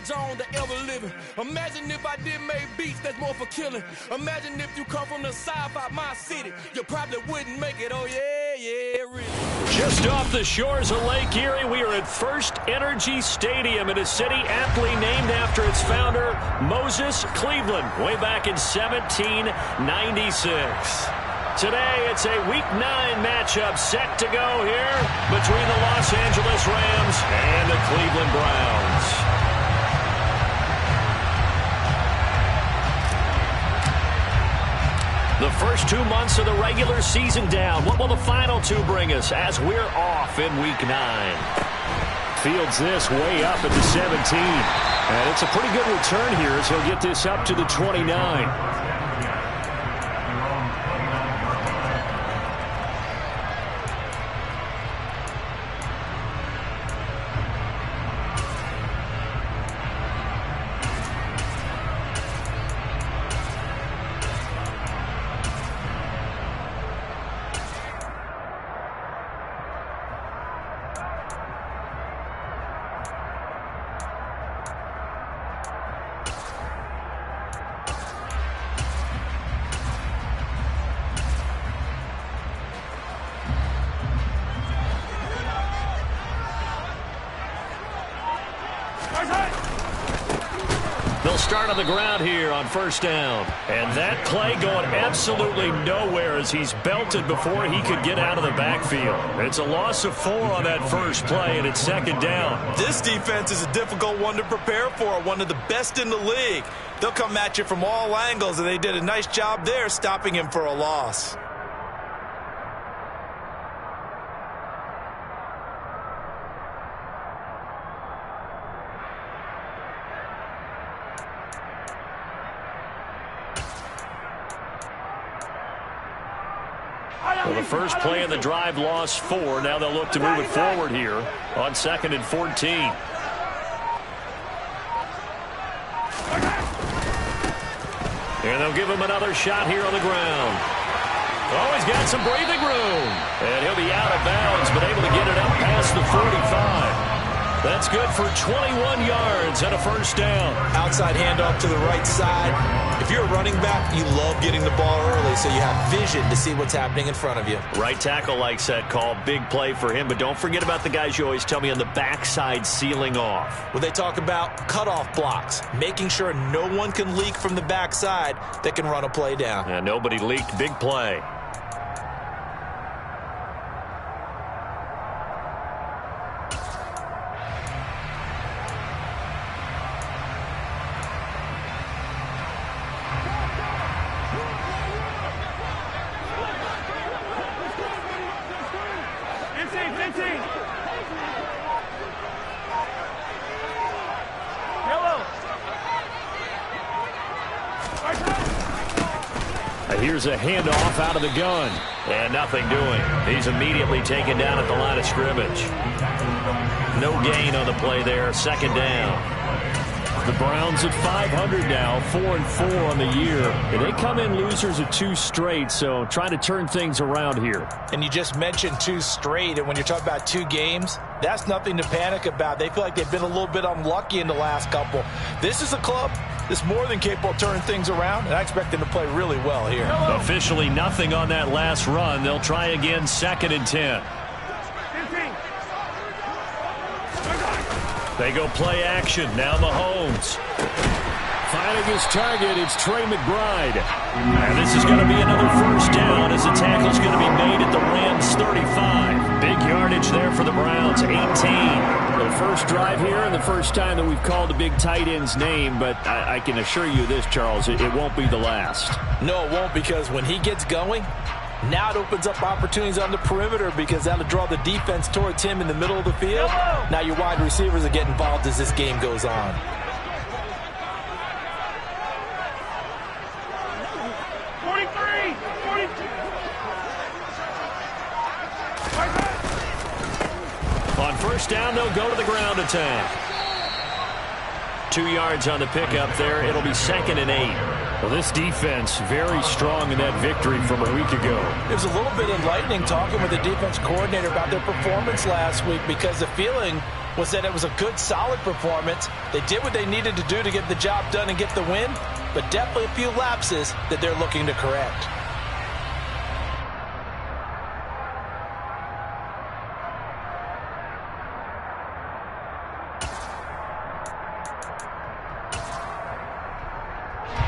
Jones that ever living. Imagine if I did make beats that's more for killing. Imagine if you come from the south out my city. You probably wouldn't make it, oh yeah, really. Just off the shores of Lake Erie, we are at First Energy Stadium in a city aptly named after its founder, Moses Cleveland, way back in 1796. Today, it's a Week 9 matchup set to go here between the Los Angeles Rams and the Cleveland Browns. The first 2 months of the regular season down. What will the final two bring us as we're off in Week 9? Fields this way up at the 17. And it's a pretty good return here as he'll get this up to the 29. They'll start on the ground here on first down. And that play going absolutely nowhere as he's belted before he could get out of the backfield. It's a loss of 4 on that first play, and it's second down. This defense is a difficult one to prepare for, one of the best in the league. They'll come at you from all angles, and they did a nice job there stopping him for a loss. Well, the first play of the drive lost 4. Now they'll look to move it forward here on 2nd and 14. And they'll give him another shot here on the ground. Oh, he's got some breathing room. And he'll be out of bounds, but able to get it up past the 45. That's good for 21 yards and a first down. Outside handoff to the right side. If you're a running back, you love getting the ball early so you have vision to see what's happening in front of you. Right tackle likes that call. Big play for him, but don't forget about the guys you always tell me on the backside sealing off. Well, they talk about cutoff blocks, making sure no one can leak from the backside that can run a play down. And nobody leaked. Big play. Here's a handoff out of the gun. And nothing doing. He's immediately taken down at the line of scrimmage. No gain on the play there. Second down. The Browns at 500 now, 4-4 on the year. And they come in losers of 2 straight, so trying to turn things around here. And you just mentioned 2 straight, and when you're talking about 2 games, that's nothing to panic about. They feel like they've been a little bit unlucky in the last couple. This is a club that's more than capable of turning things around, and I expect them to play really well here. Officially nothing on that last run. They'll try again, 2nd and 10. They go play action. Now Mahomes. Finding his target, it's Trey McBride. And this is going to be another first down as the tackle's going to be made at the Rams 35. Big yardage there for the Browns, 18. The first drive here and the first time that we've called a big tight end's name, but I can assure you this, Charles, it won't be the last. No, it won't, because when he gets going, now it opens up opportunities on the perimeter because that'll draw the defense towards him in the middle of the field. Now your wide receivers will get involved as this game goes on. On first down, they'll go to the ground attack. 2 yards on the pickup there. It'll be 2nd and 8. Well, this defense very strong in that victory from a week ago. It was a little bit enlightening talking with the defense coordinator about their performance last week because the feeling was that it was a good, solid performance. They did what they needed to do to get the job done and get the win, but definitely a few lapses that they're looking to correct.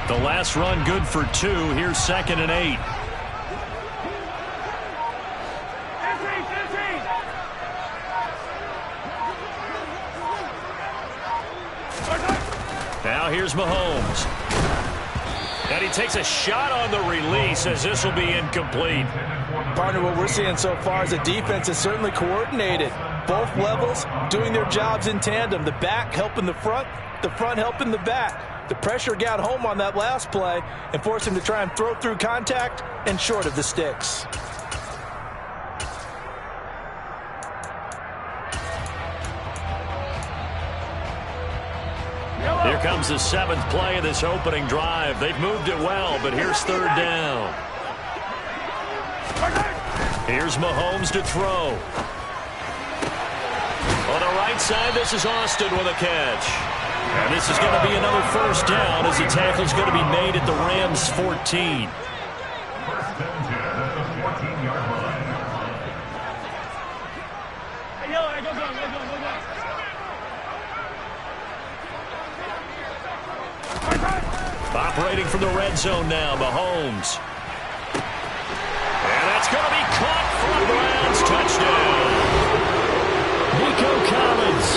The last run good for 2. Here's 2nd and 8. Now here's Mahomes. And he takes a shot on the release as this will be incomplete. Partner, what we're seeing so far is the defense is certainly coordinated. Both levels doing their jobs in tandem. The back helping the front helping the back. The pressure got home on that last play and forced him to try and throw through contact and short of the sticks. Here comes the 7th play of this opening drive. They've moved it well, but here's 3rd down. Here's Mahomes to throw. On the right side, this is Austin with a catch. And this is going to be another 1st down as the tackle is going to be made at the Rams' 14. Operating from the red zone now, Mahomes. And that's going to be caught for a Browns touchdown. Nico Collins,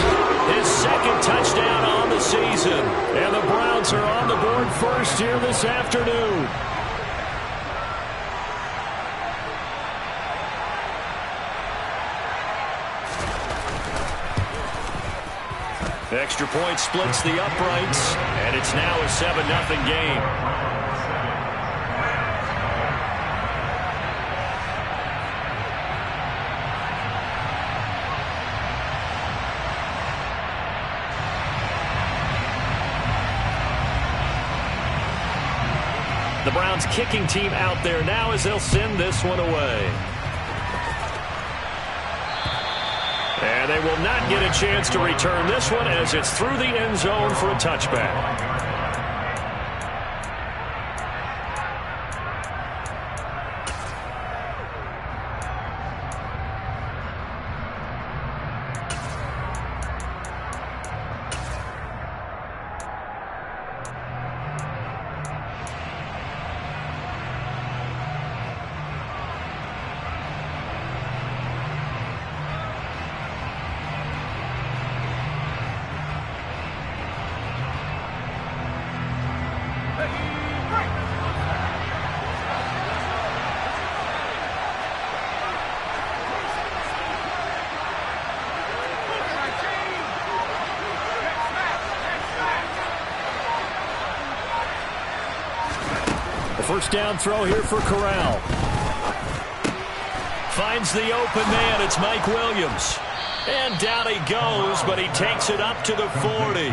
his 2nd touchdown on the season. And the Browns are on the board first here this afternoon. Extra point splits the uprights, and it's now a 7-0 game. The Browns kicking team out there now as they'll send this one away. And they will not get a chance to return this one as it's through the end zone for a touchback. First down throw here for Corral. Finds the open man. It's Mike Williams. And down he goes, but he takes it up to the 40.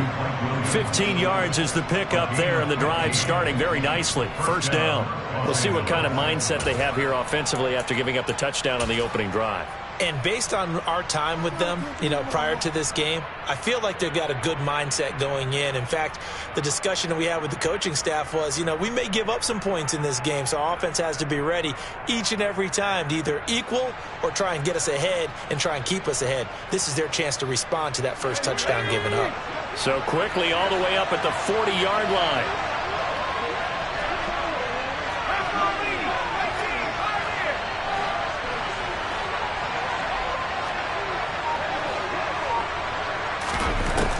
15 yards is the pickup there, and the drive starting very nicely. First down. We'll see what kind of mindset they have here offensively after giving up the touchdown on the opening drive. And based on our time with them, prior to this game, I feel like they've got a good mindset going in. In fact, the discussion that we had with the coaching staff was, we may give up some points in this game, so our offense has to be ready each and every time to either equal or try and get us ahead and try and keep us ahead. This is their chance to respond to that first touchdown given up. So quickly all the way up at the 40-yard line.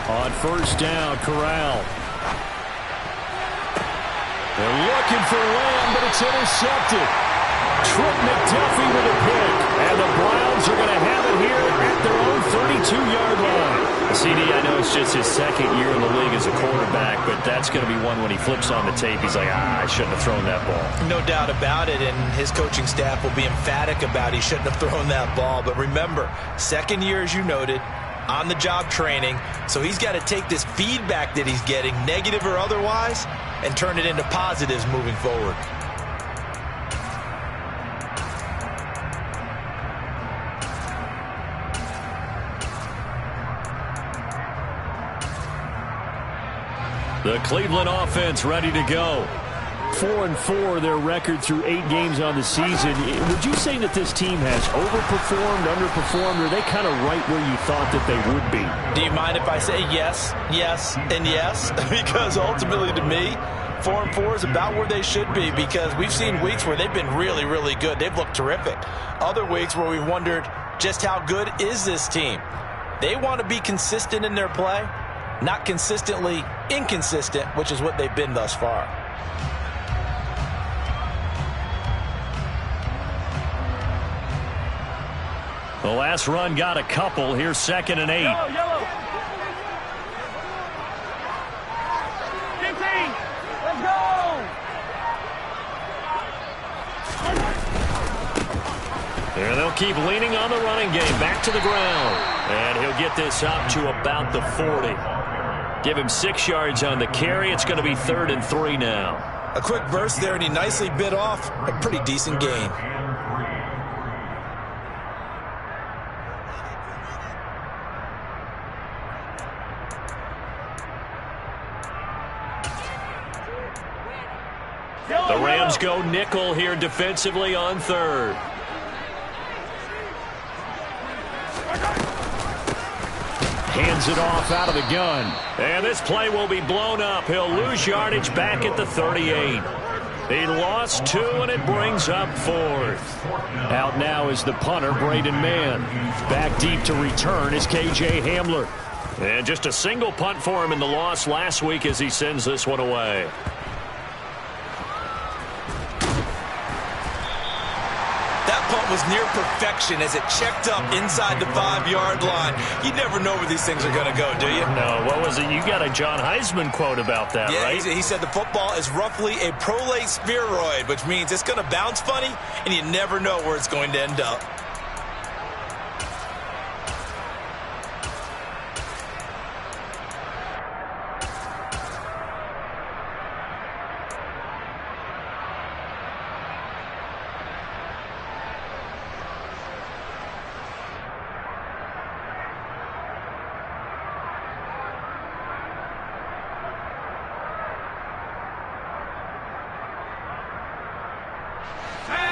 On first down, Corral. They're looking for Lamb, but it's intercepted. Trent McDuffie with a pick. And the Browns are going to have it here at their own 32-yard line. CD, I know it's just his 2nd year in the league as a quarterback, but that's going to be one when he flips on the tape. He's like, I shouldn't have thrown that ball. No doubt about it, and his coaching staff will be emphatic about he shouldn't have thrown that ball. But remember, 2nd year, as you noted, on-the-job training, so he's got to take this feedback that he's getting, negative or otherwise, and turn it into positives moving forward. The Cleveland offense ready to go. 4-4 their record through 8 games on the season. Would you say that this team has overperformed, underperformed, or are they kind of right where you thought that they would be? Do you mind if I say yes, yes, and yes? Because ultimately to me, 4-4 is about where they should be, because we've seen weeks where they've been really, really good. They've looked terrific. Other weeks where we've wondered just how good is this team. They want to be consistent in their play, not consistently inconsistent, which is what they've been thus far. The last run got a couple. Here's 2nd and 8. Yellow. 15. Let's go. And they'll keep leaning on the running game. Back to the ground. And he'll get this up to about the 40. Give him 6 yards on the carry. It's going to be 3rd and 3 now. A quick burst there, and he nicely bit off a pretty decent gain. The Rams go nickel here defensively on 3rd. Hands it off out of the gun. And this play will be blown up. He'll lose yardage back at the 38. He lost 2, and it brings up 4th. Out now is the punter, Braden Mann. Back deep to return is K.J. Hamler. And just a single punt for him in the loss last week as he sends this one away. Was near perfection as it checked up inside the 5-yard line. You never know where these things are going to go, do you? No, what was it? You got a John Heisman quote about that, yeah, right? He said the football is roughly a prolate spheroid, which means it's going to bounce funny, and you never know where it's going to end up.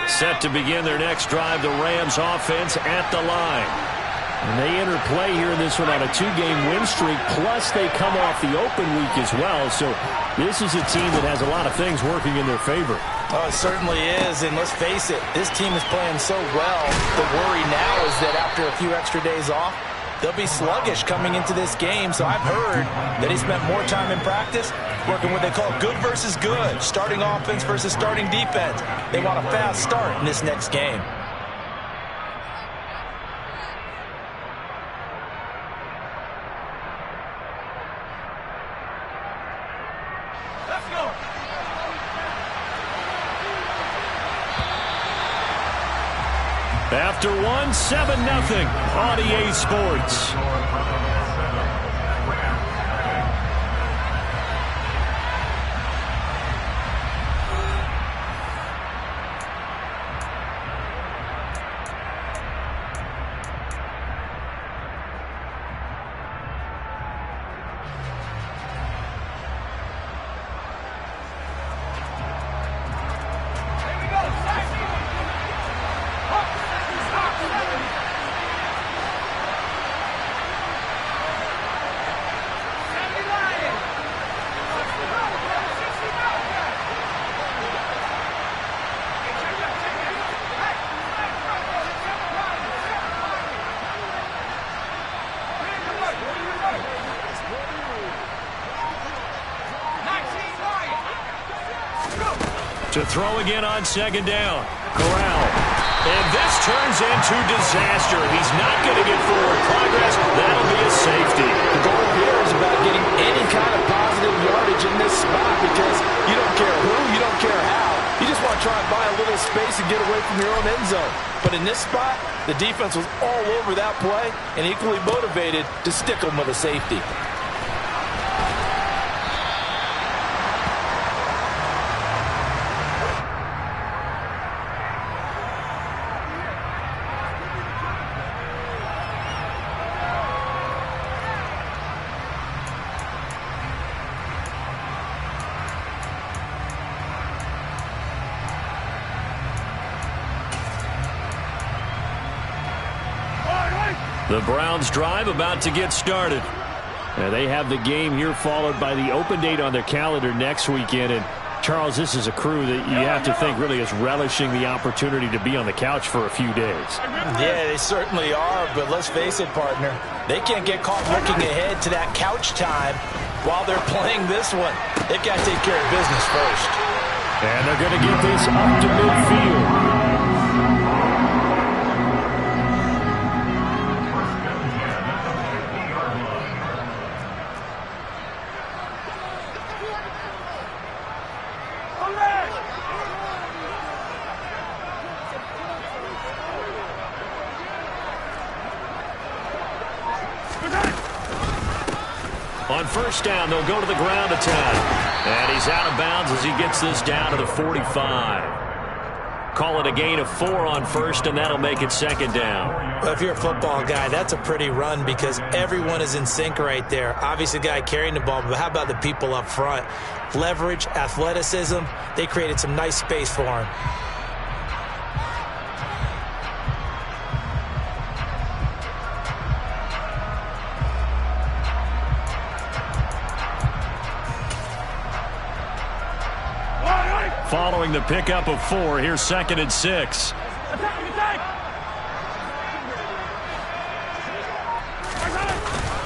Set to begin their next drive, the Rams offense at the line. And they enter play here in this one on a 2-game win streak, plus they come off the open week as well. So this is a team that has a lot of things working in their favor. Oh, it certainly is, and let's face it, this team is playing so well. The worry now is that after a few extra days off, they'll be sluggish coming into this game. So I've heard that he spent more time in practice working what they call good versus good, starting offense versus starting defense. They want a fast start in this next game. Let's go. After 7-0 on EA Sports. To throw again on 2nd down. Corral. And this turns into disaster. He's not going to get forward progress. That'll be a safety. The goal here is about getting any kind of positive yardage in this spot, because you don't care who, you don't care how. You just want to try and buy a little space and get away from your own end zone. But in this spot, the defense was all over that play and equally motivated to stick them with a safety. The Browns drive about to get started. Now they have the game here followed by the open date on their calendar next weekend. And Charles, this is a crew that you have to think really is relishing the opportunity to be on the couch for a few days. Yeah, they certainly are, but let's face it, partner. They can't get caught looking ahead to that couch time while they're playing this one. They've got to take care of business first. And they're going to get this up to midfield. On first down, they'll go to the ground attack. And he's out of bounds as he gets this down to the 45. Call it a gain of 4 on first, and that'll make it second down. Well, if you're a football guy, that's a pretty run because everyone is in sync right there. Obviously, the guy carrying the ball, but how about the people up front? Leverage, athleticism, they created some nice space for him. Following the pickup of 4, here's 2nd and 6.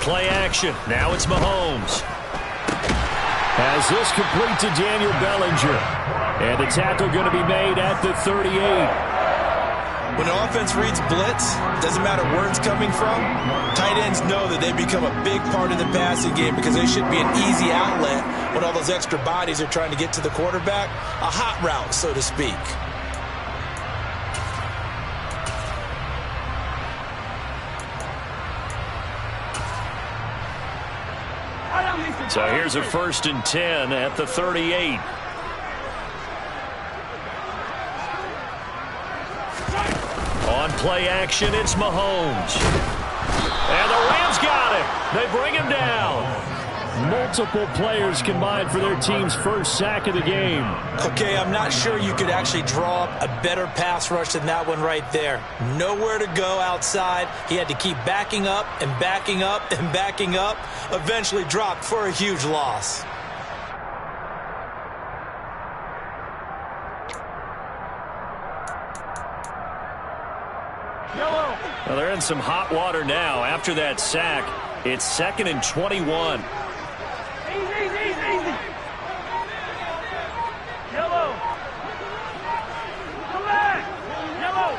Play action. Now it's Mahomes. As this complete to Daniel Bellinger. And the tackle going to be made at the 38. When the offense reads blitz, doesn't matter where it's coming from, tight ends know that they become a big part of the passing game because they should be an easy outlet when all those extra bodies are trying to get to the quarterback. A hot route, so to speak. So here's a 1st and 10 at the 38. On play action, it's Mahomes. And the Rams got him. They bring him down. Multiple players combined for their team's first sack of the game. Okay, I'm not sure you could actually draw up a better pass rush than that one right there. Nowhere to go outside. He had to keep backing up and backing up and backing up. Eventually dropped for a huge loss. Well, they're in some hot water now. After that sack, it's 2nd and 21. Easy. Yellow. Come back. Yellow.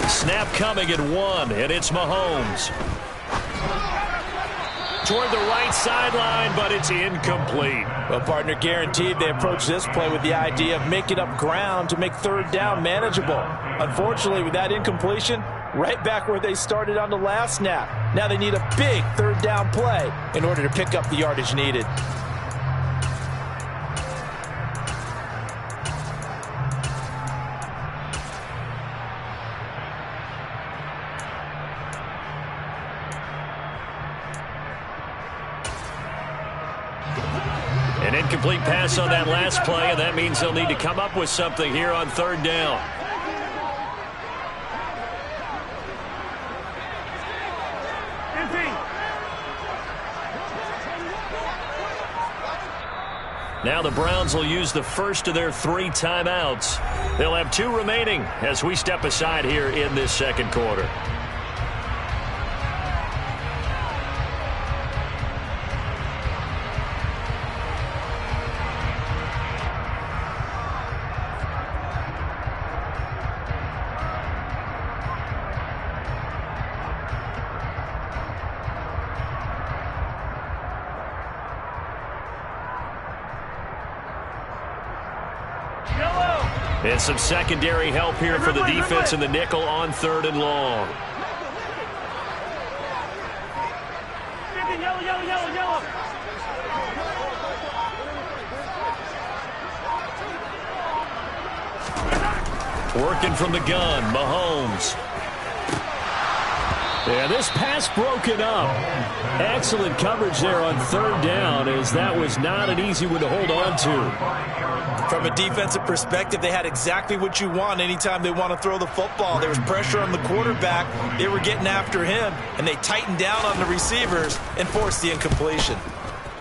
Snap coming at 1, and it's Mahomes. Toward the right sideline, but it's incomplete. Well, partner, guaranteed they approach this play with the idea of making up ground to make 3rd down manageable. Unfortunately, with that incompletion, right back where they started on the last snap. Now they need a big 3rd down play in order to pick up the yardage needed. An incomplete pass on that last play, and that means they'll need to come up with something here on 3rd down. Now the Browns will use the first of their 3 timeouts. They'll have 2 remaining as we step aside here in this 2nd quarter. And some secondary help here for the defense in the nickel on 3rd and long. Yellow. Working from the gun, Mahomes. And this pass broken up. Excellent coverage there on third down, as that was not an easy one to hold on to. From a defensive perspective, they had exactly what you want anytime they want to throw the football. There was pressure on the quarterback. They were getting after him, and they tightened down on the receivers and forced the incompletion.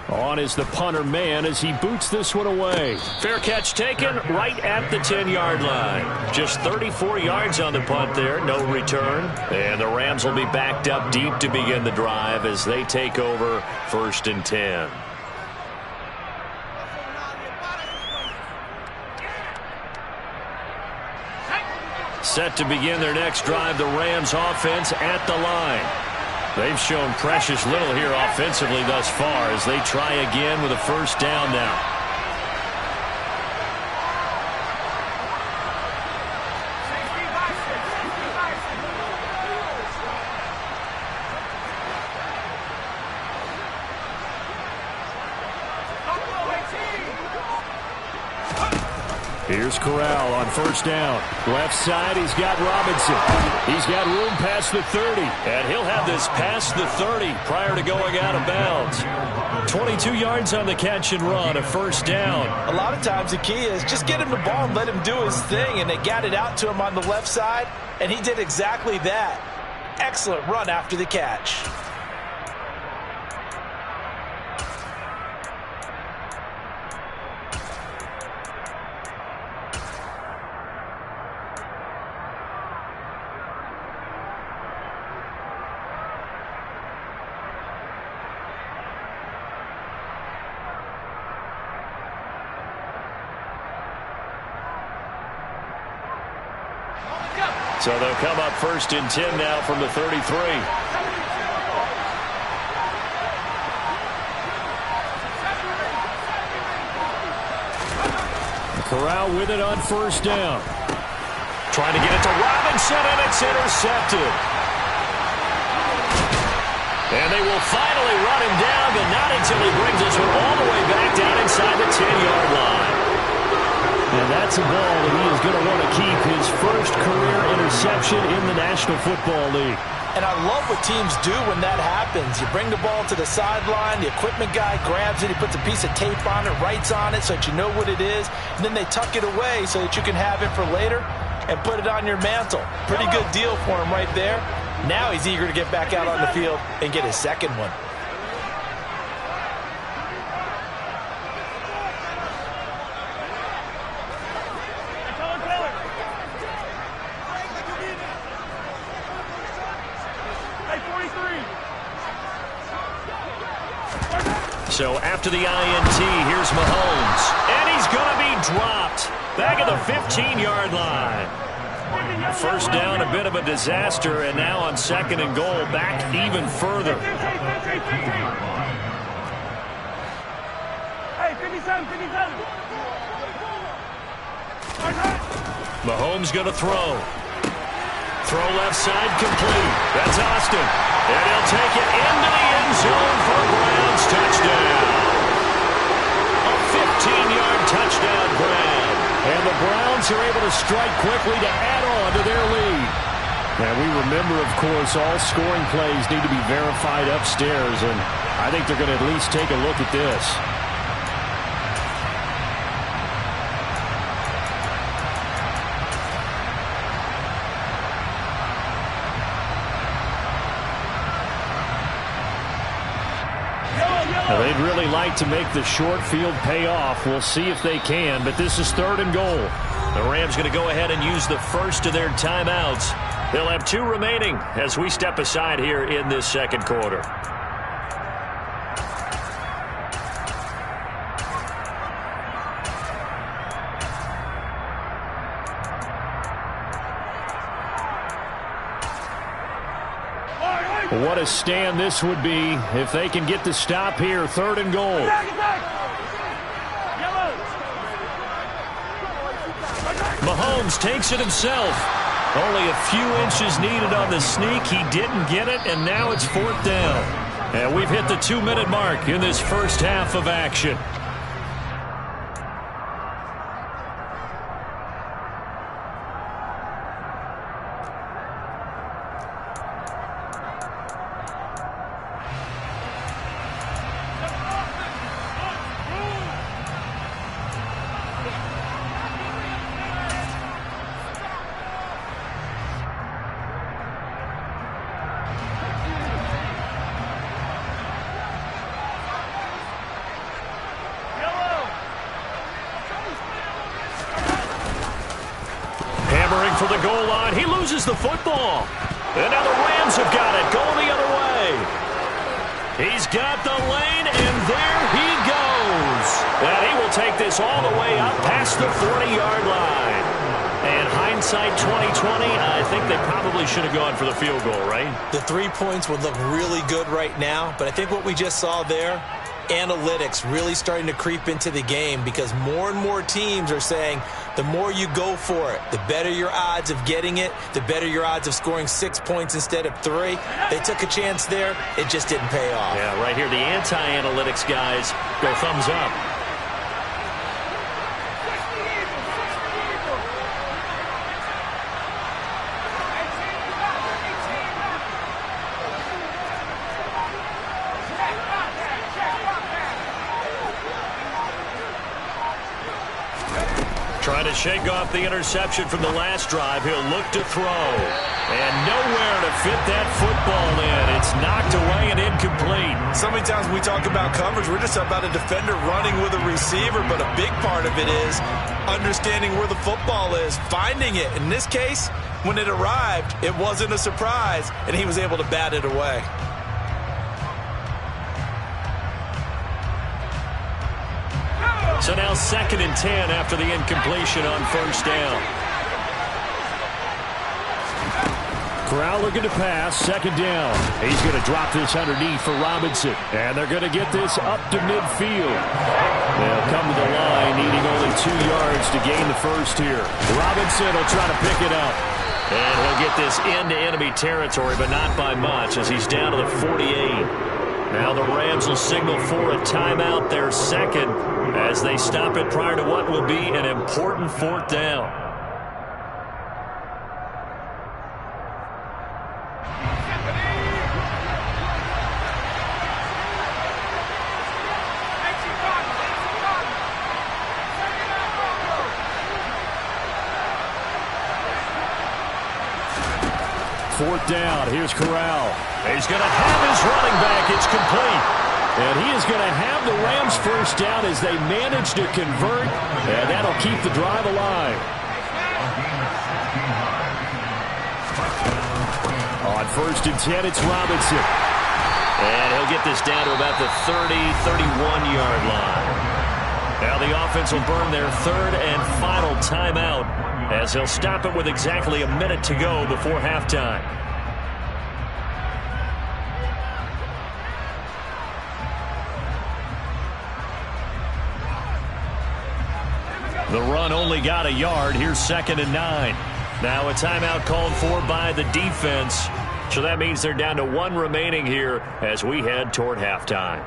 On is the punter man as he boots this one away. Fair catch taken right at the 10-yard line. Just 34 yards on the punt there, no return. And the Rams will be backed up deep to begin the drive as they take over 1st and 10. Set to begin their next drive, the Rams offense at the line. They've shown precious little here offensively thus far as they try again with a first down now. Here's Corral on first down. Left side, he's got Robinson. He's got room past the 30. And he'll have this past the 30 prior to going out of bounds. 22 yards on the catch and run, a first down. A lot of times the key is just get him the ball and let him do his thing, and they got it out to him on the left side, and he did exactly that. Excellent run after the catch. So they'll come up 1st and 10 now from the 33. Corral with it on first down. Trying to get it to Robinson, and it's intercepted. And they will finally run him down, but not until he brings this one all the way back down inside the 10-yard line. And that's a ball that he is going to want to keep, his first career interception in the National Football League. And I love what teams do when that happens. You bring the ball to the sideline, the equipment guy grabs it, he puts a piece of tape on it, writes on it so that you know what it is, and then they tuck it away so that you can have it for later and put it on your mantle. Pretty good deal for him right there. Now he's eager to get back out on the field and get his second one. So after the INT, here's Mahomes. And he's going to be dropped. Back at the 15-yard line. First down, a bit of a disaster, and now on 2nd and goal, back even further. Hey, 57, 57. Mahomes going to throw. Throw left side complete. That's Austin. And he'll take it into the end zone for a Browns touchdown. A 15-yard touchdown grab. And the Browns are able to strike quickly to add on to their lead. And we remember, of course, all scoring plays need to be verified upstairs, and I think they're going to at least take a look at this. Now, they'd really like to make the short field pay off. We'll see if they can, but this is 3rd and goal. The Rams going to go ahead and use the first of their timeouts. They'll have 2 remaining as we step aside here in this 2nd quarter. What a stand this would be if they can get the stop here. 3rd and goal. Mahomes takes it himself. Only a few inches needed on the sneak. He didn't get it, and now it's 4th down. And we've hit the 2-minute mark in this first half of action. for the goal line. He loses the football. And now the Rams have got it, going the other way. He's got the lane, and there he goes. And he will take this all the way up past the 40-yard line. And hindsight 2020, I think they probably should have gone for the field goal, right? The 3 points would look really good right now, but I think what we just saw there, analytics really starting to creep into the game because more and more teams are saying the more you go for it, the better your odds of getting it, the better your odds of scoring 6 points instead of 3. They took a chance there. It just didn't pay off. Yeah, right here, the anti-analytics guys go thumbs up. Trying to shake off the interception from the last drive. He'll look to throw. And nowhere to fit that football in. It's knocked away and incomplete. So many times we talk about coverage, we're just about a defender running with a receiver, but a big part of it is understanding where the football is, finding it. In this case, when it arrived, it wasn't a surprise, and he was able to bat it away. So now 2nd and 10 after the incompletion on first down. Corral looking to pass, 2nd down. He's going to drop this underneath for Robinson. And they're going to get this up to midfield. They'll come to the line, needing only 2 yards to gain the first here. Robinson will try to pick it up. And he'll get this into enemy territory, but not by much as he's down to the 48. Now the Rams will signal for a timeout, their second, as they stop it prior to what will be an important 4th down. Fourth down. Here's Corral. He's going to have his running back. It's complete. And he is going to have the Rams first down as they manage to convert. And that'll keep the drive alive. On 1st and 10, it's Robinson. And he'll get this down to about the 30, 31-yard line. Now the offense will burn their 3rd and final timeout as they'll stop it with exactly a minute to go before halftime. The run only got a yard. Here's 2nd and 9. Now a timeout called for by the defense. So that means they're down to 1 remaining here as we head toward halftime.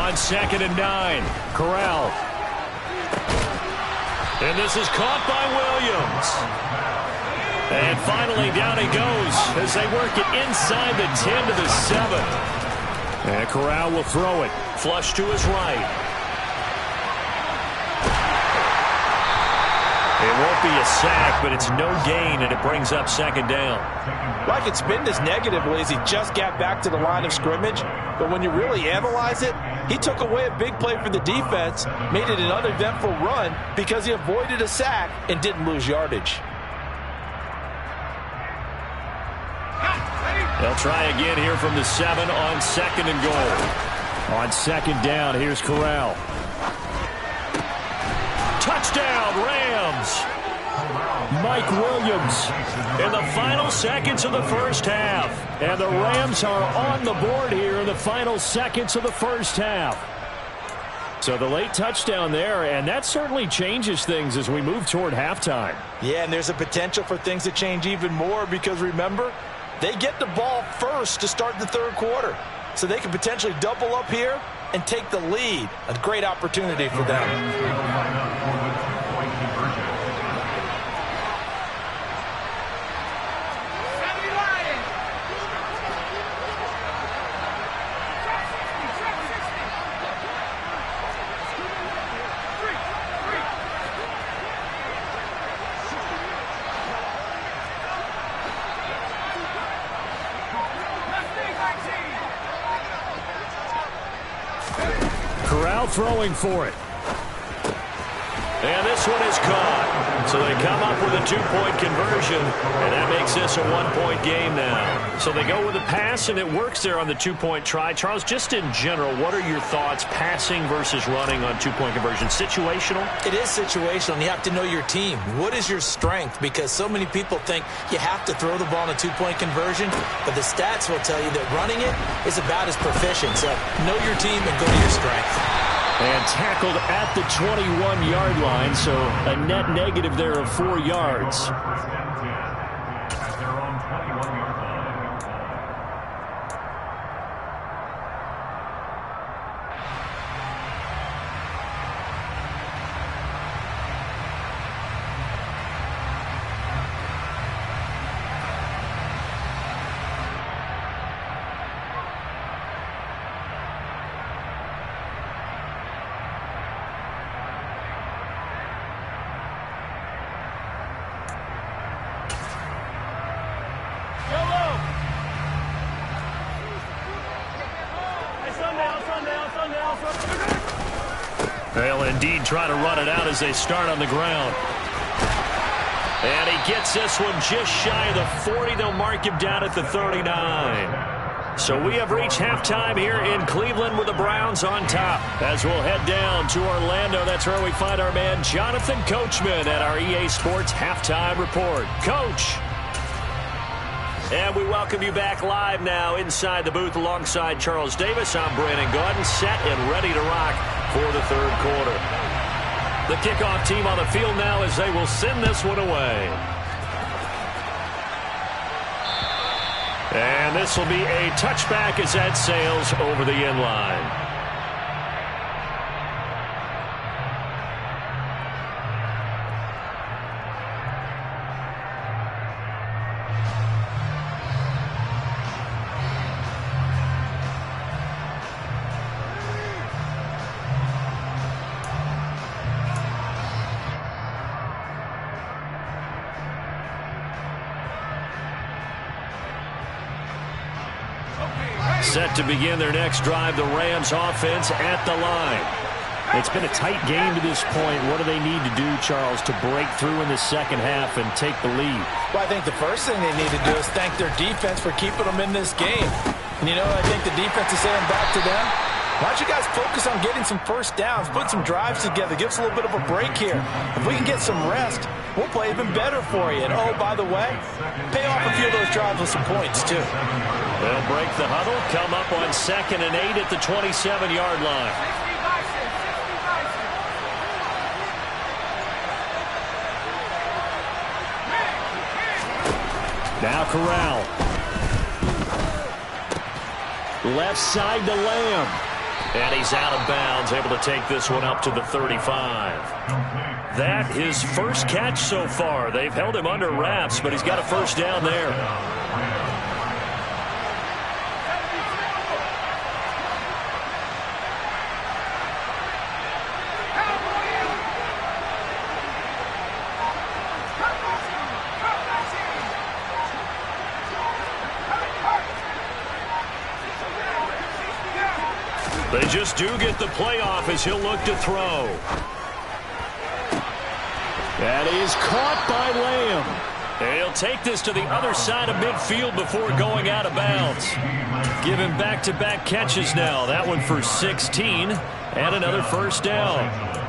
On 2nd and 9, Corral. And this is caught by Williams. And finally down he goes as they work it inside the 10 to the 7. And Corral will throw it. Flush to his right. It won't be a sack, but it's no gain, and it brings up 2nd down. Well, I could spin this negatively as he just got back to the line of scrimmage, but when you really analyze it, he took away a big play for the defense, made it an uneventful run because he avoided a sack and didn't lose yardage. They'll try again here from the 7 on 2nd and goal. On 2nd down, here's Corral. Touchdown, Rams! Mike Williams. In the final seconds of the first half. And the Rams are on the board here in the final seconds of the first half. So the late touchdown there, and that certainly changes things as we move toward halftime. Yeah, and there's a potential for things to change even more because, remember, they get the ball first to start the 3rd quarter. So they can potentially double up here and take the lead. A great opportunity for them. throwing for it. And this one is caught. So they come up with a 2-point conversion, and that makes this a 1-point game now. So they go with a pass, and it works there on the 2-point try. Charles, just in general, what are your thoughts passing versus running on 2-point conversion? Situational? It is situational, and you have to know your team. What is your strength? Because so many people think you have to throw the ball in a 2-point conversion, but the stats will tell you that running it is about as proficient. So know your team and go to your strength. And tackled at the 21-yard line, so a net negative there of 4 yards. They'll indeed try to run it out as they start on the ground. And he gets this one just shy of the 40. They'll mark him down at the 39. So we have reached halftime here in Cleveland with the Browns on top. As we'll head down to Orlando, that's where we find our man Jonathan Coachman at our EA Sports Halftime Report. Coach. And we welcome you back live now inside the booth alongside Charles Davis. I'm Brandon Gaudin, set and ready to rock for the third quarter. The kickoff team on the field now as they will send this one away. And this will be a touchback as that sails over the end line. Set to begin their next drive, the Rams offense at the line. It's been a tight game to this point. What do they need to do, Charles, to break through in the second half and take the lead? Well, I think the first thing they need to do is thank their defense for keeping them in this game. And, you know, I think the defense is saying back to them, why don't you guys focus on getting some first downs, put some drives together, give us a little bit of a break here. If we can get some rest, we'll play even better for you. And, oh, by the way, pay off a few of those drives with some points, too. They'll break the huddle, come up on 2nd and 8 at the 27-yard line. Now Corral. Left side to Lamb. And he's out of bounds, able to take this one up to the 35. That his first catch so far. They've held him under wraps, but he's got a first down there. They just do get the playoff as he'll look to throw. That is caught by Lamb. And he'll take this to the other side of midfield before going out of bounds. Give him back-to-back catches now. That one for 16 and another first down.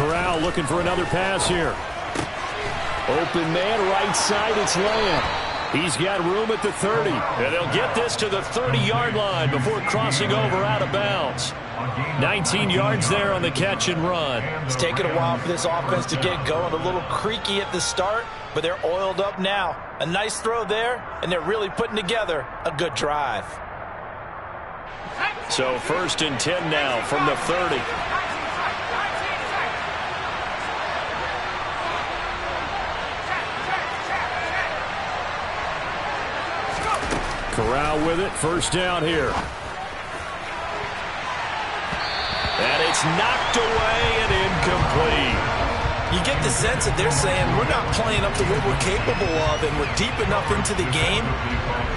Corral looking for another pass here. Open man, right side, it's Lamb. He's got room at the 30. And they'll get this to the 30-yard line before crossing over out of bounds. 19 yards there on the catch and run. It's taken a while for this offense to get going. A little creaky at the start, but they're oiled up now. A nice throw there, and they're really putting together a good drive. So 1st and 10 now from the 30. Corral with it. 1st down here. And it's knocked away and incomplete. You get the sense that they're saying we're not playing up to what we're capable of, and we're deep enough into the game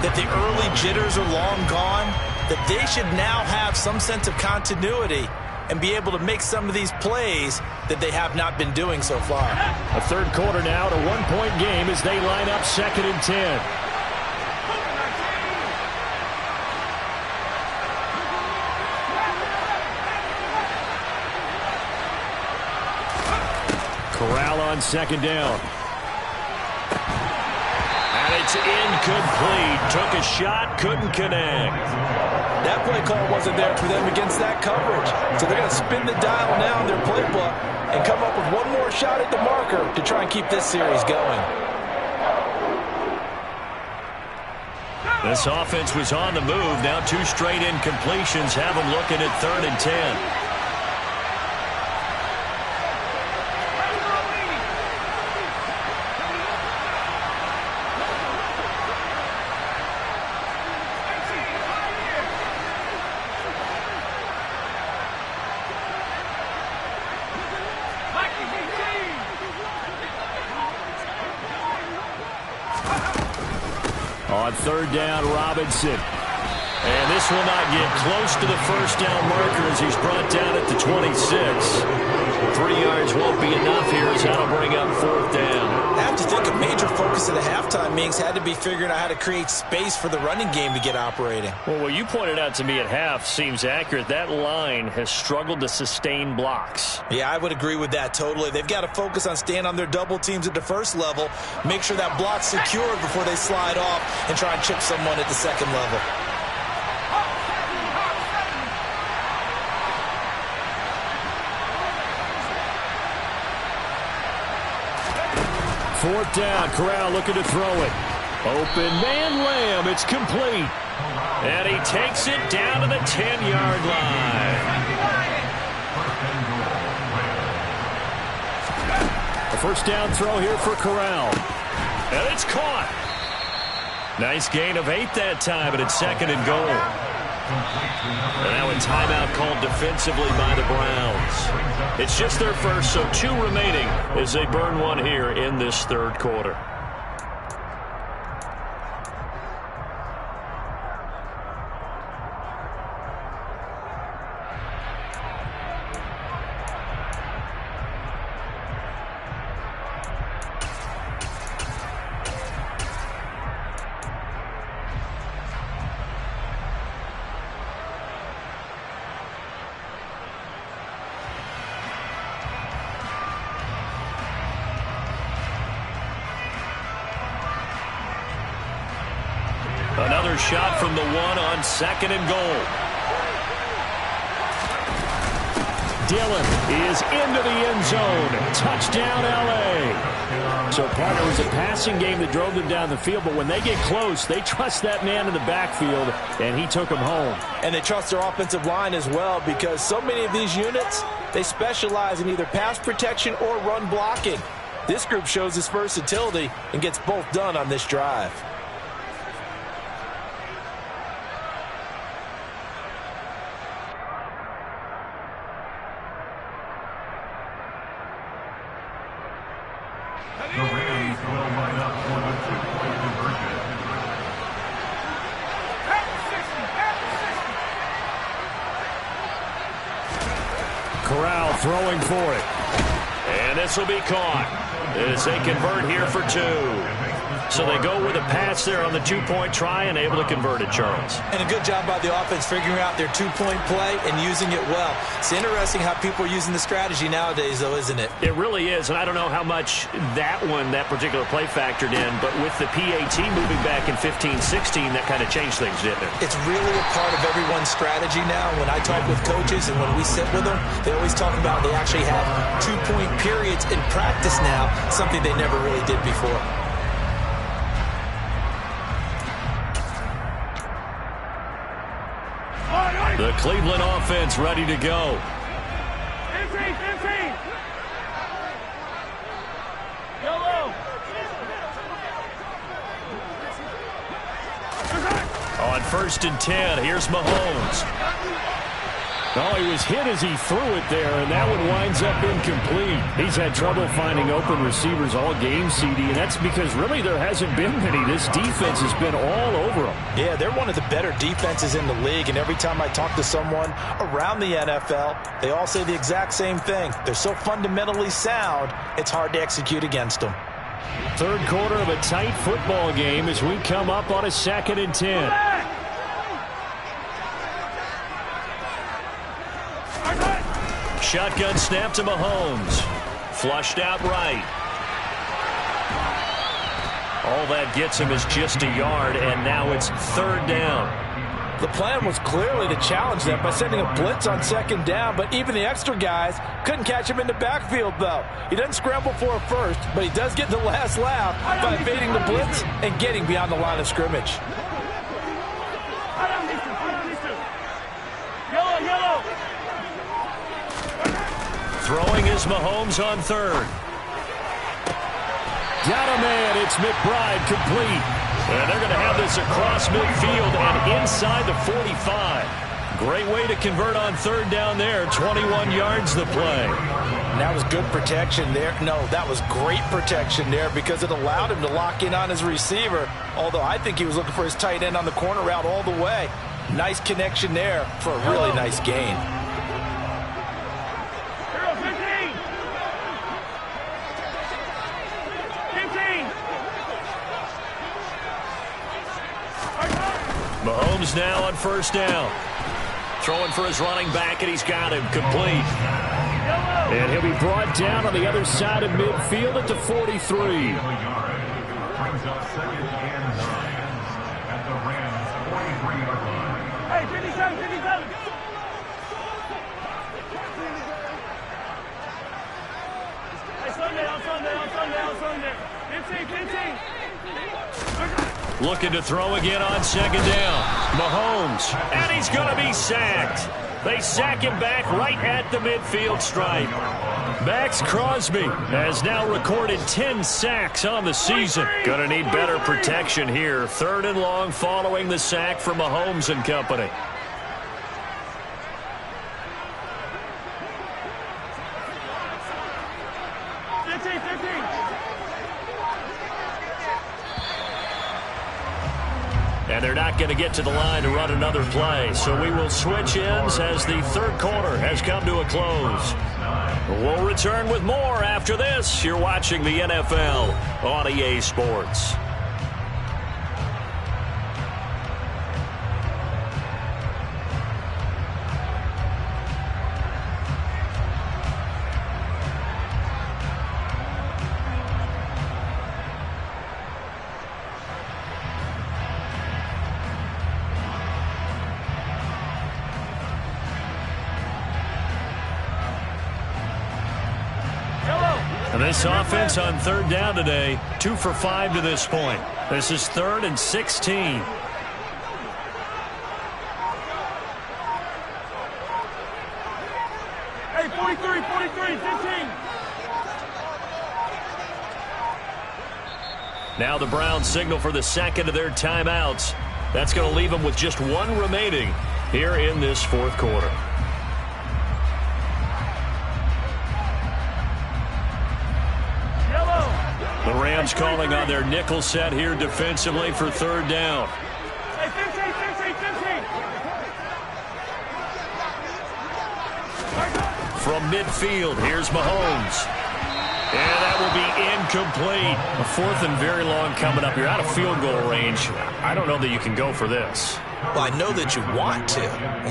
that the early jitters are long gone, that they should now have some sense of continuity and be able to make some of these plays that they have not been doing so far. A 3rd quarter now, a 1-point game as they line up 2nd and 10. Corral on 2nd down. And it's incomplete. Took a shot, couldn't connect. That play call wasn't there for them against that coverage. So they're going to spin the dial now in their playbook and come up with one more shot at the marker to try and keep this series going. This offense was on the move. Now 2 straight incompletions have them looking at 3rd and 10. On 3rd down, Robinson. And this will not get close to the 1st down marker as he's brought down at the 26. 3 yards won't be enough here as that'll bring up 4th down. I have to think a major focus at the halftime meetings had to be figuring out how to create space for the running game to get operating. Well, what you pointed out to me at half seems accurate. That line has struggled to sustain blocks. Yeah, I would agree with that totally. They've got to focus on staying on their double teams at the 1st level, make sure that block's secured before they slide off and try and chip someone at the 2nd level. Fourth down, Corral looking to throw it. Open man, Lamb, it's complete. And he takes it down to the 10-yard line. A 1st down throw here for Corral. And it's caught. Nice gain of 8 that time, but it's 2nd and goal. And now a timeout called defensively by the Browns. It's just their 1st, so 2 remaining as they burn 1 here in this 3rd quarter. Another shot from the 1 on 2nd and goal. Dillon is into the end zone. Touchdown, L.A. So, partner, it was a passing game that drove them down the field, but when they get close, they trust that man in the backfield, and he took them home. And they trust their offensive line as well, because so many of these units, they specialize in either pass protection or run blocking. This group shows its versatility and gets both done on this drive. The Rams will line up for the two-point conversion. Corral throwing for it. And this will be caught as they convert here for 2. So they go with a pass there on the two-point try and able to convert it, Charles. And a good job by the offense figuring out their two-point play and using it well. It's interesting how people are using the strategy nowadays, though, isn't it? It really is, and I don't know how much that particular play factored in, but with the PAT moving back in 15-16, that kind of changed things, didn't it? It's really a part of everyone's strategy now. When I talk with coaches and when we sit with them, they always talk about they actually have two-point periods in practice now, something they never really did before. The Cleveland offense ready to go. 15. Yellow. On 1st and 10, here's Mahomes. Oh, he was hit as he threw it there, and that one winds up incomplete. He's had trouble finding open receivers all game, CD, and that's because really there hasn't been many. This defense has been all over him. Yeah, they're one of the better defenses in the league, and every time I talk to someone around the NFL, they all say the exact same thing. They're so fundamentally sound, it's hard to execute against them. Third quarter of a tight football game as we come up on a 2nd and 10. Shotgun snap to Mahomes. Flushed out right. All that gets him is just a yard, and now it's 3rd down. The plan was clearly to challenge them by sending a blitz on 2nd down, but even the extra guys couldn't catch him in the backfield, though. He doesn't scramble for a first, but he does get the last laugh by evading the blitz and getting beyond the line of scrimmage. Yellow. Throwing is Mahomes on 3rd. Got a man. It's McBride complete. And they're going to have this across midfield and inside the 45. Great way to convert on 3rd down there. 21 yards the play. And that was good protection there. No, that was great protection there because it allowed him to lock in on his receiver, although I think he was looking for his tight end on the corner route all the way. Nice connection there for a really nice gain. 15. Mahomes now on 1st down. Throwing for his running back, and he's got him complete. And he'll be brought down on the other side of midfield at the 43. Brings up 2nd and 9 at the Rams' 43-yard line. Hey, 57. Hey, Sunday. 15. Looking to throw again on 2nd down. Mahomes, and he's going to be sacked. They sack him back right at the midfield stripe. Max Crosby has now recorded 10 sacks on the season. Going to need better protection here. 3rd and long following the sack from Mahomes and company. And they're not going to get to the line to run another play. So we will switch ends as the 3rd quarter has come to a close. We'll return with more after this. You're watching the NFL on EA Sports. This offense on 3rd down today, 2 for 5 to this point. This is 3rd and 16. Hey, 43, 15. Now the Browns signal for the 2nd of their timeouts. That's going to leave them with just 1 remaining here in this 4th quarter. The Rams calling on their nickel set here defensively for 3rd down. Hey, 15. From midfield, here's Mahomes. And that will be incomplete. A fourth and very long coming up. You're out of field goal range. I don't know that you can go for this. Well, I know that you want to,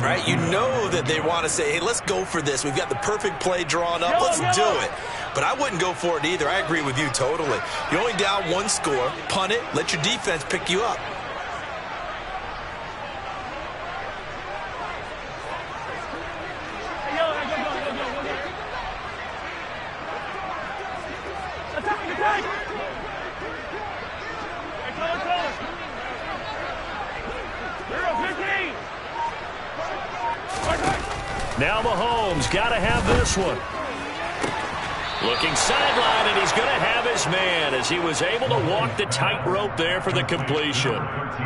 right? You know that they want to say, hey, let's go for this. We've got the perfect play drawn up. Let's do it. But I wouldn't go for it either. I agree with you totally. You're only down one score. Punt it. Let your defense pick you up. Now Mahomes got to have this one. Looking sideline, and he's going to have his man as he was able to walk the tightrope there for the completion.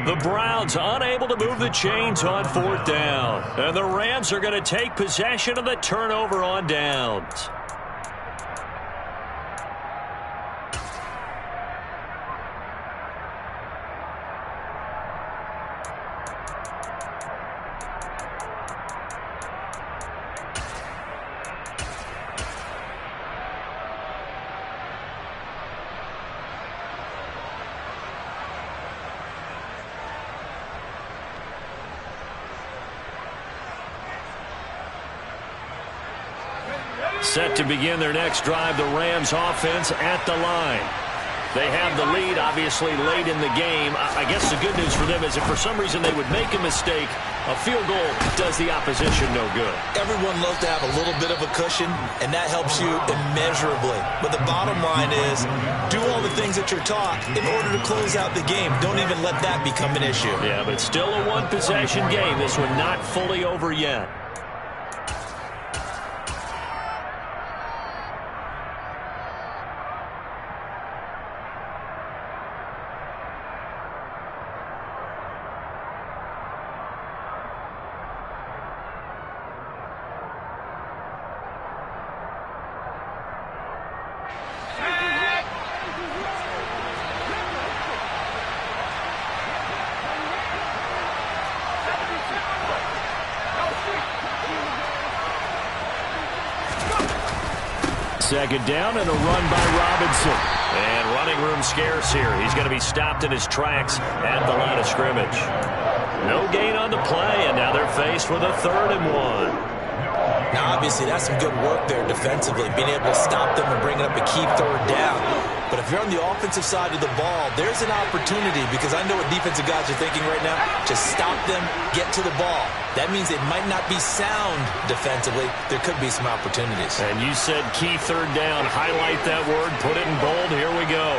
The Browns unable to move the chains on fourth down. And the Rams are going to take possession of the turnover on downs. Set to begin their next drive, the Rams offense at the line. They have the lead, obviously, late in the game. I guess the good news for them is if for some reason they would make a mistake, a field goal does the opposition no good. Everyone loves to have a little bit of a cushion, and that helps you immeasurably. But the bottom line is, do all the things that you're taught in order to close out the game. Don't even let that become an issue. Yeah, but it's still a one-possession game. This one not fully over yet. Second down and a run by Robinson. And running room scarce here. He's going to be stopped in his tracks at the line of scrimmage. No gain on the play, and now they're faced with a 3rd and 1. Now, obviously, that's some good work there defensively, being able to stop them and bringing up a key 3rd down. But if you're on the offensive side of the ball, there's an opportunity, because I know what defensive guys are thinking right now, to stop them, get to the ball. That means it might not be sound defensively. There could be some opportunities. And you said key 3rd down. Highlight that word. Put it in bold. Here we go.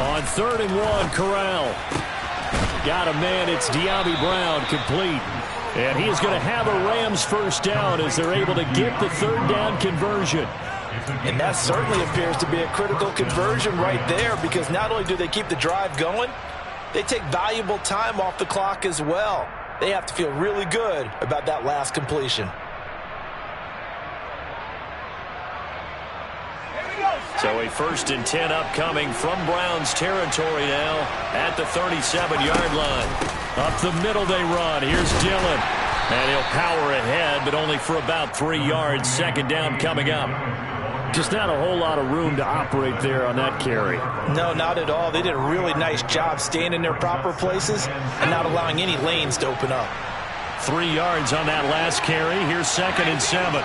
On 3rd and 1, Corral. Got a man. It's De'Ami Brown, complete. And he is going to have a Rams first down as they're able to get the 3rd down conversion. And that certainly appears to be a critical conversion right there, because not only do they keep the drive going, they take valuable time off the clock as well. They have to feel really good about that last completion. So a 1st and 10 upcoming from Browns territory now at the 37-yard line. Up the middle they run. Here's Dillon. And he'll power ahead, but only for about 3 yards. 2nd down coming up. Just not a whole lot of room to operate there on that carry. No, not at all. They did a really nice job staying in their proper places and not allowing any lanes to open up. 3 yards on that last carry. Here's 2nd and 7.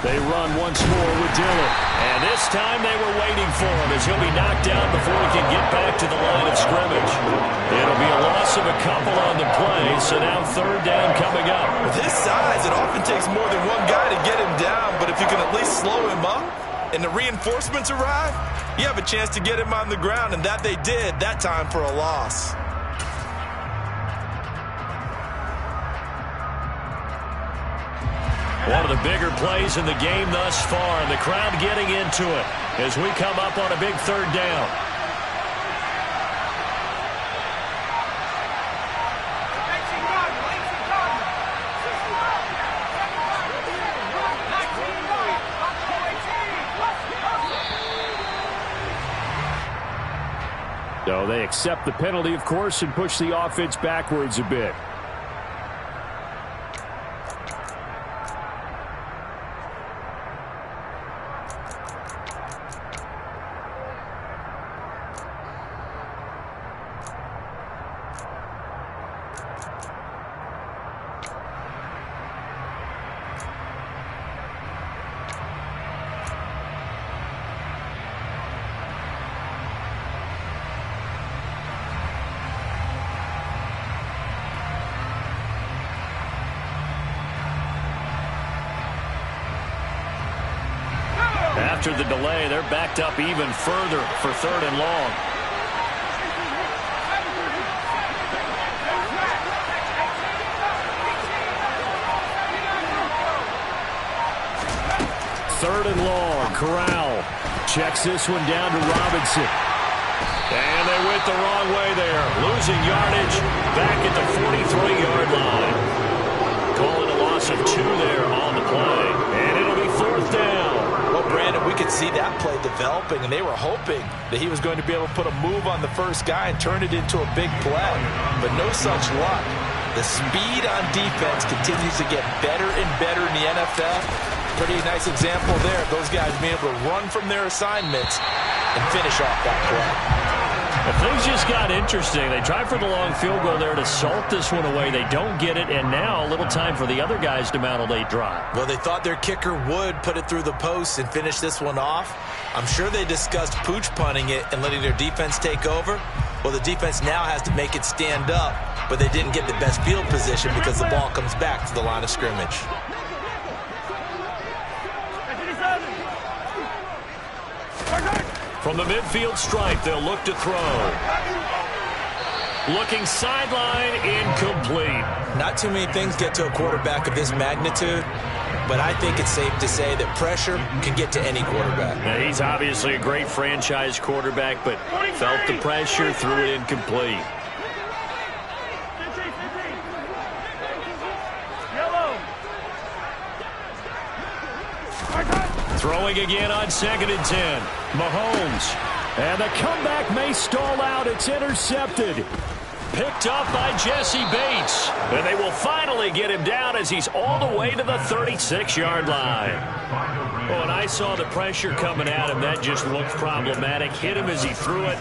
They run once more with Dillon. And this time they were waiting for him as he'll be knocked down before he can get back to the line of scrimmage. It'll be a loss of a couple on the play, so now 3rd down coming up. With his size, it often takes more than one guy to get him down, but if you can at least slow him up and the reinforcements arrive, you have a chance to get him on the ground, and that they did that time for a loss. One of the bigger plays in the game thus far. The crowd getting into it as we come up on a big 3rd down. So they accept the penalty, of course, and push the offense backwards a bit. After the delay, they're backed up even further for 3rd and long. Third and long. Corral checks this one down to Robinson. And they went the wrong way there. Losing yardage back at the 43-yard line. Calling a loss of 2 there on the play. And it'll be 4th down. Well, Brandon, we could see that play developing, and they were hoping that he was going to be able to put a move on the first guy and turn it into a big play. But no such luck. The speed on defense continues to get better and better in the NFL. Pretty nice example there of those guys being able to run from their assignments and finish off that play. If things just got interesting, they tried for the long field goal there to salt this one away. They don't get it, and now a little time for the other guys to mount a late drive. Well, they thought their kicker would put it through the post and finish this one off. I'm sure they discussed pooch punting it and letting their defense take over. Well, the defense now has to make it stand up, but they didn't get the best field position because the ball comes back to the line of scrimmage. From the midfield stripe, they'll look to throw. Looking sideline, incomplete. Not too many things get to a quarterback of this magnitude, but I think it's safe to say that pressure can get to any quarterback. Now, he's obviously a great franchise quarterback, but felt the pressure, threw it incomplete. Throwing again on 2nd and 10. Mahomes. And the comeback may stall out. It's intercepted. Picked up by Jesse Bates. And they will finally get him down as he's all the way to the 36-yard line. Oh, and I saw the pressure coming at him. That just looked problematic. Hit him as he threw it,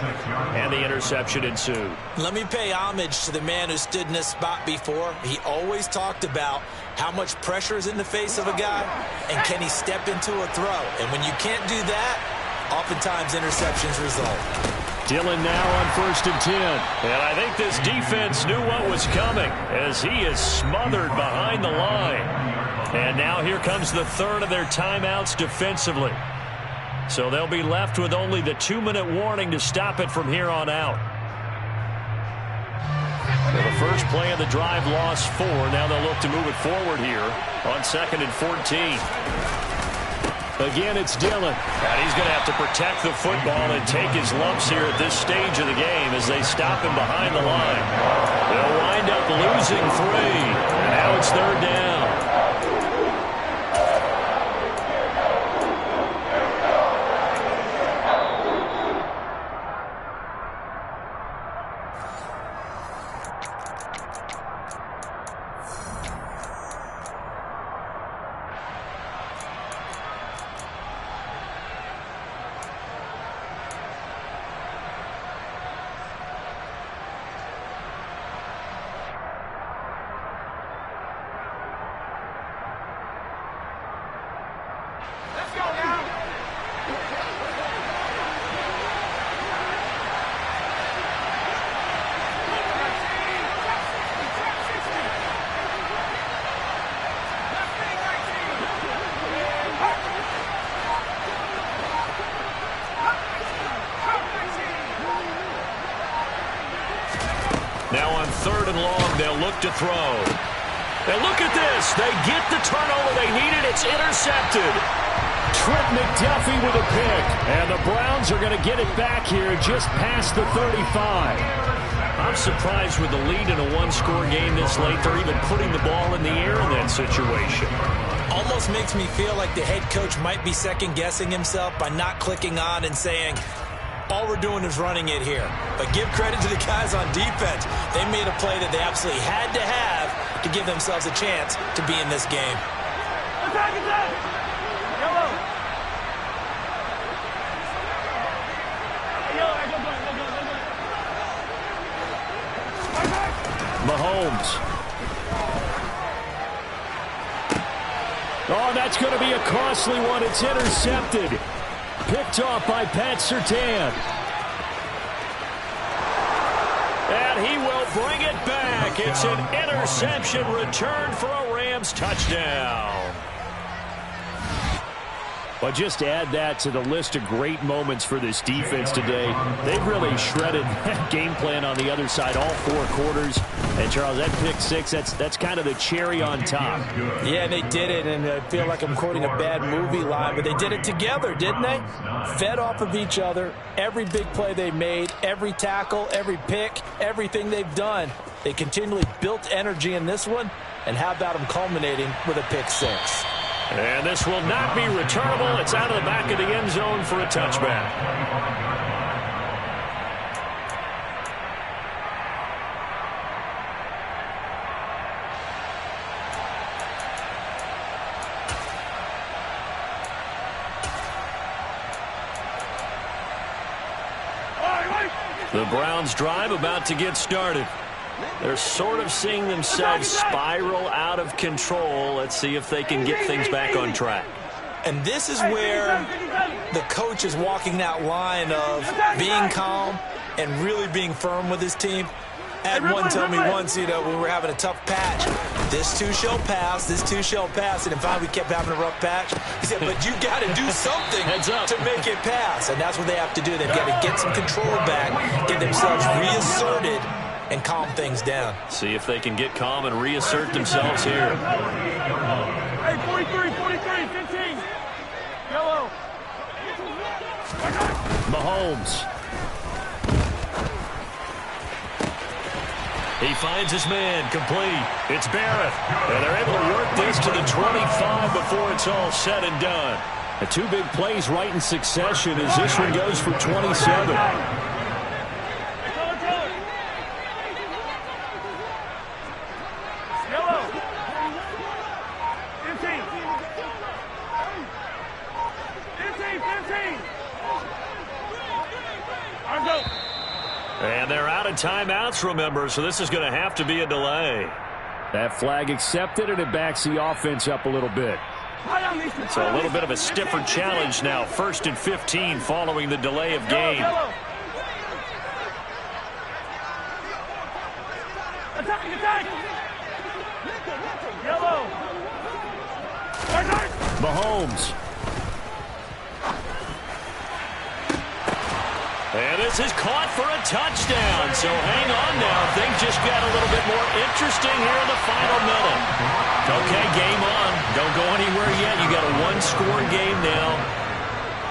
and the interception ensued. Let me pay homage to the man who stood in this spot before. He always talked about how much pressure is in the face of a guy, and can he step into a throw. And when you can't do that, oftentimes interceptions result. Dillon now on 1st and 10. And I think this defense knew what was coming as he is smothered behind the line. And now here comes the 3rd of their timeouts defensively. So they'll be left with only the 2-minute warning to stop it from here on out. Well, the first play of the drive lost 4. Now they'll look to move it forward here on 2nd and 14. Again, it's Dillon. And he's going to have to protect the football and take his lumps here at this stage of the game as they stop him behind the line. They'll wind up losing 3. And now it's 3rd down. Now on 3rd and long, they'll look to throw. And look at this. They get the turnover they needed. It's intercepted. Trent McDuffie with a pick. And the Browns are going to get it back here just past the 35. I'm surprised with the lead in a one-score game this late. They're even putting the ball in the air in that situation. Almost makes me feel like the head coach might be second-guessing himself by not clicking on and saying, all we're doing is running it here. But give credit to the guys on defense. They made a play that they absolutely had to have to give themselves a chance to be in this game. Attack, attack! Yellow! Yellow, go, go, go, go, go, go. Mahomes. Oh, that's going to be a costly one. It's intercepted. Picked off by Pat Surtain. And he will bring it back. It's an interception return for a Rams touchdown. Well, just to add that to the list of great moments for this defense today. They've really shredded that game plan on the other side all 4 quarters. And, Charles, that pick 6, that's kind of the cherry on top. Yeah, they did it, and I feel like I'm quoting a bad movie line, but they did it together, didn't they? Fed off of each other. Every big play they made, every tackle, every pick, everything they've done. They continually built energy in this one, and how about them culminating with a pick 6? And this will not be returnable. It's out of the back of the end zone for a touchback. The Browns drive about to get started. They're sort of seeing themselves spiral out of control. Let's see if they can get things back on track. And this is where the coach is walking that line of being calm and really being firm with his team. I had one tell me once, when we were having a tough patch, this too shall pass, this too shall pass. And in fact, we kept having a rough patch. He said, but you got to do something to make it pass. And that's what they have to do. They've got to get some control back, get themselves reasserted, and calm things down. See if they can get calm and reassert themselves here. Hey, 43, 15. Yellow. Mahomes. He finds his man, complete. It's Barrett. And they're able to work this to the 25 before it's all said and done. The 2 big plays right in succession as this one goes for 27. And they're out of timeouts, remember, so this is going to have to be a delay. That flag accepted, and it backs the offense up a little bit. So a little bit of a stiffer challenge now. 1st and 15 following the delay of game. Attack! Yellow! Mahomes. And this is caught for a touchdown. So hang on now. Things just got a little bit more interesting here in the final minute. Okay, game on. Don't go anywhere yet. You got a 1-score game now.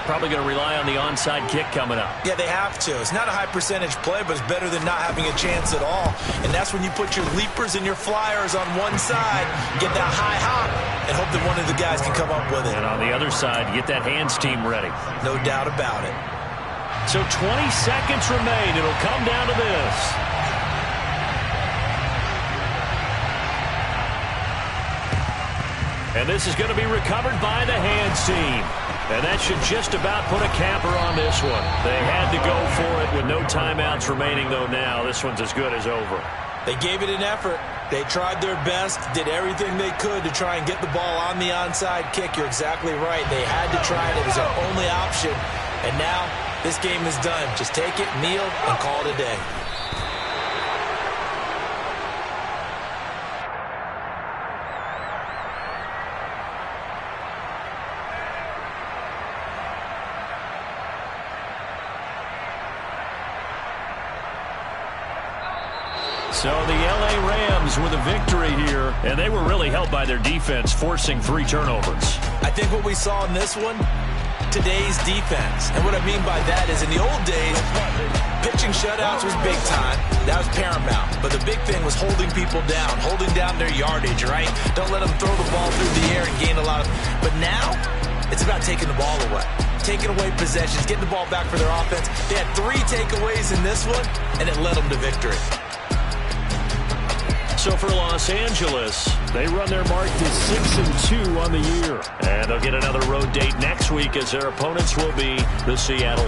Probably going to rely on the onside kick coming up. Yeah, they have to. It's not a high percentage play, but it's better than not having a chance at all. And that's when you put your leapers and your flyers on one side, get that high hop, and hope that one of the guys can come up with it. And on the other side, get that hands team ready. No doubt about it. So 20 seconds remain. It'll come down to this. And this is going to be recovered by the hands team. And that should just about put a capper on this one. They had to go for it with no timeouts remaining, though, now. This one's as good as over. They gave it an effort. They tried their best, did everything they could to try and get the ball on the onside kick. You're exactly right. They had to try it. It was their only option. And now this game is done. Just take it, kneel, and call it a day. So the L.A. Rams with a victory here, and they were really helped by their defense, forcing 3 turnovers. I think what we saw in this one, today's defense. And what I mean by that is in the old days, pitch Switching shutouts was big time. That was paramount. But the big thing was holding people down, holding down their yardage, right? Don't let them throw the ball through the air and gain a lot of... But now, it's about taking the ball away. Taking away possessions, getting the ball back for their offense. They had 3 takeaways in this one, and it led them to victory. So for Los Angeles, they run their mark to 6-2 on the year. And they'll get another road date next week as their opponents will be the Seattle